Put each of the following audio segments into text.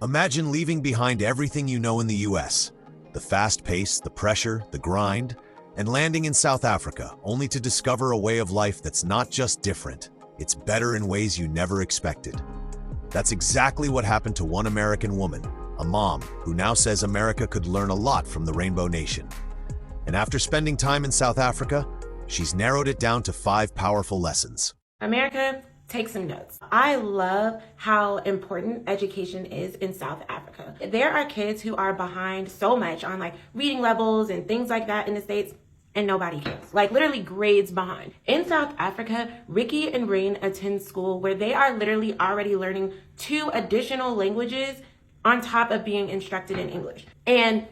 Imagine leaving behind everything you know in the US, the fast pace, the pressure, the grind, and landing in South Africa, only to discover a way of life that's not just different, it's better in ways you never expected. That's exactly what happened to one American woman, a mom, who now says America could learn a lot from the Rainbow Nation. And after spending time in South Africa, she's narrowed it down to 5 powerful lessons. America, take some notes. I love how important education is in South Africa. There are kids who are behind so much on like reading levels and things like that in the States, and nobody cares. Like literally grades behind. In South Africa, Ricky and Rain attend school where they are literally already learning 2 additional languages on top of being instructed in English. And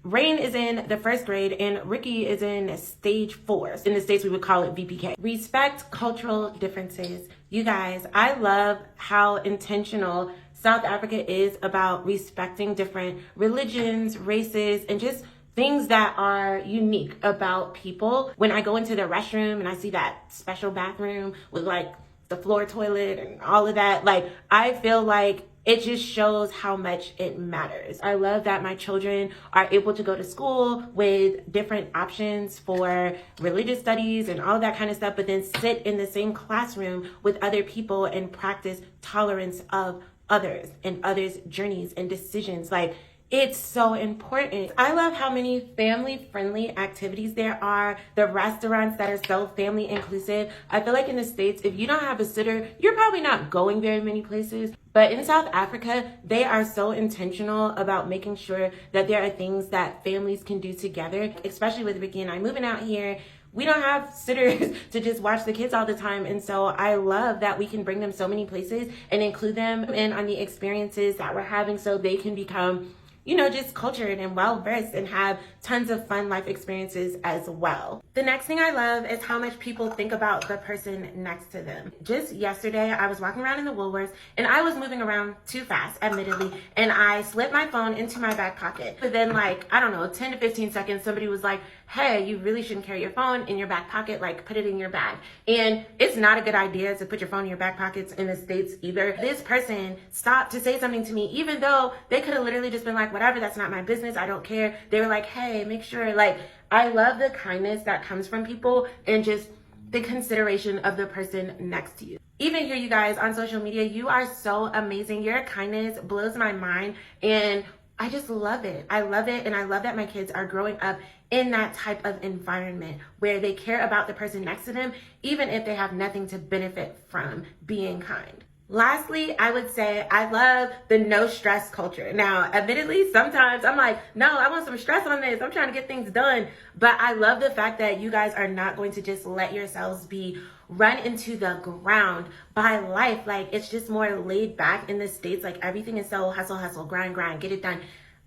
Rain is in the 1st grade and Ricky is in stage 4. In the States, we would call it VPK. Respect cultural differences. You guys, I love how intentional South Africa is about respecting different religions, races, and just things that are unique about people. When I go into the restroom and I see that special bathroom with like the floor toilet and all of that, like I feel like it just shows how much it matters. I love that my children are able to go to school with different options for religious studies and all that kind of stuff, but then sit in the same classroom with other people and practice tolerance of others and others' journeys and decisions. Like, it's so important. I love how many family-friendly activities there are, the restaurants that are so family inclusive. I feel like in the States, if you don't have a sitter, you're probably not going very many places. But in South Africa, they are so intentional about making sure that there are things that families can do together, especially with Ricky and I moving out here. We don't have sitters to just watch the kids all the time. And so I love that we can bring them so many places and include them in on the experiences that we're having so they can become, you know, just cultured and well-versed and have tons of fun life experiences as well. The next thing I love is how much people think about the person next to them. Just yesterday, I was walking around in the Woolworths and I was moving around too fast, admittedly, and I slipped my phone into my back pocket. But then like, I don't know, 10 to 15 seconds, somebody was like, hey, you really shouldn't carry your phone in your back pocket, like put it in your bag. And it's not a good idea to put your phone in your back pockets in the States either. This person stopped to say something to me, even though they could have literally just been like, whatever, that's not my business, I don't care. They were like, hey, make sure, like, I love the kindness that comes from people and just the consideration of the person next to you. Even here, you guys, on social media, you are so amazing. Your kindness blows my mind and I just love it. I love it, and I love that my kids are growing up in that type of environment where they care about the person next to them, even if they have nothing to benefit from being kind. Lastly, I would say I love the no stress culture. Now, admittedly, sometimes I'm like, no, I want some stress on this. I'm trying to get things done. But I love the fact that you guys are not going to just let yourselves be run into the ground by life. Like, it's just more laid back in the States. Like, everything is so hustle, hustle, grind, grind, get it done.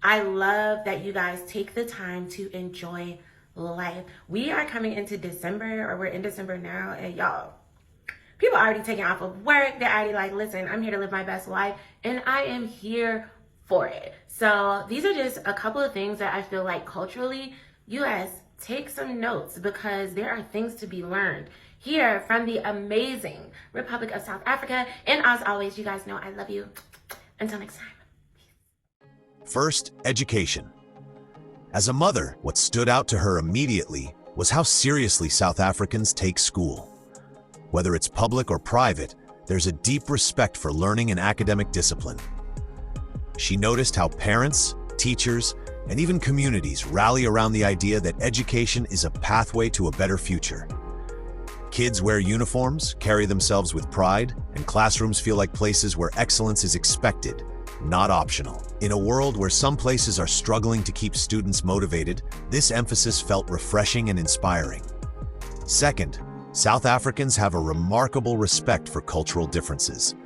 I love that you guys take the time to enjoy life. We are coming into December, or we're in December now, and y'all, people are already taking off of work. They're already like, listen, I'm here to live my best life, and I am here for it. So these are just a couple of things that I feel like culturally, US, take some notes, because there are things to be learned here from the amazing Republic of South Africa. And as always, you guys know I love you. Until next time. First, education. As a mother, what stood out to her immediately was how seriously South Africans take school. Whether it's public or private, there's a deep respect for learning and academic discipline. She noticed how parents, teachers, and even communities rally around the idea that education is a pathway to a better future. Kids wear uniforms, carry themselves with pride, and classrooms feel like places where excellence is expected, not optional. In a world where some places are struggling to keep students motivated, this emphasis felt refreshing and inspiring. Second, South Africans have a remarkable respect for cultural differences.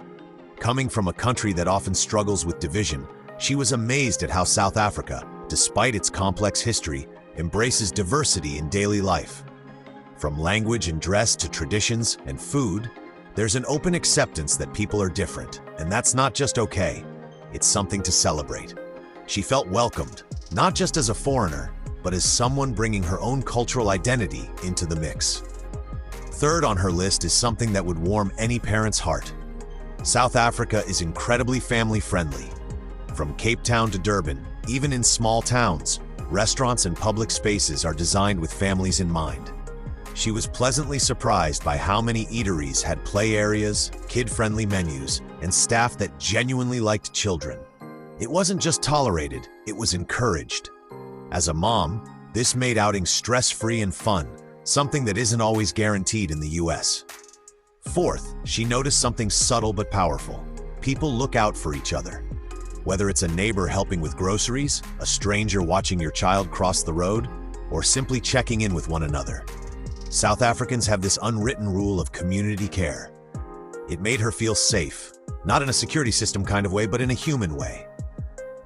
Coming from a country that often struggles with division, she was amazed at how South Africa, despite its complex history, embraces diversity in daily life. From language and dress to traditions and food, there's an open acceptance that people are different, and that's not just okay. It's something to celebrate. She felt welcomed, not just as a foreigner, but as someone bringing her own cultural identity into the mix. Third on her list is something that would warm any parent's heart. South Africa is incredibly family-friendly. From Cape Town to Durban, even in small towns, restaurants and public spaces are designed with families in mind. She was pleasantly surprised by how many eateries had play areas, kid-friendly menus, and staff that genuinely liked children. It wasn't just tolerated, it was encouraged. As a mom, this made outing stress-free and fun, something that isn't always guaranteed in the US. Fourth, she noticed something subtle but powerful. People look out for each other. Whether it's a neighbor helping with groceries, a stranger watching your child cross the road, or simply checking in with one another. South Africans have this unwritten rule of community care. It made her feel safe, not in a security system kind of way, but in a human way.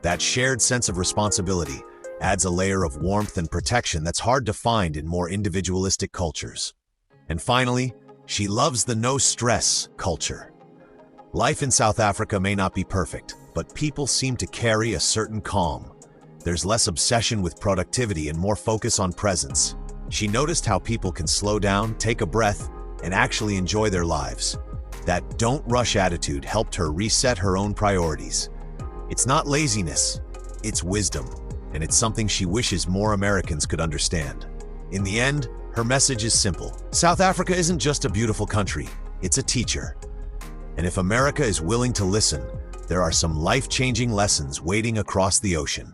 That shared sense of responsibility adds a layer of warmth and protection that's hard to find in more individualistic cultures. And finally, she loves the no-stress culture. Life in South Africa may not be perfect, but people seem to carry a certain calm. There's less obsession with productivity and more focus on presence. She noticed how people can slow down, take a breath, and actually enjoy their lives. That don't rush attitude helped her reset her own priorities. It's not laziness, it's wisdom, and it's something she wishes more Americans could understand. In the end, her message is simple. South Africa isn't just a beautiful country, it's a teacher. And if America is willing to listen, there are some life-changing lessons waiting across the ocean.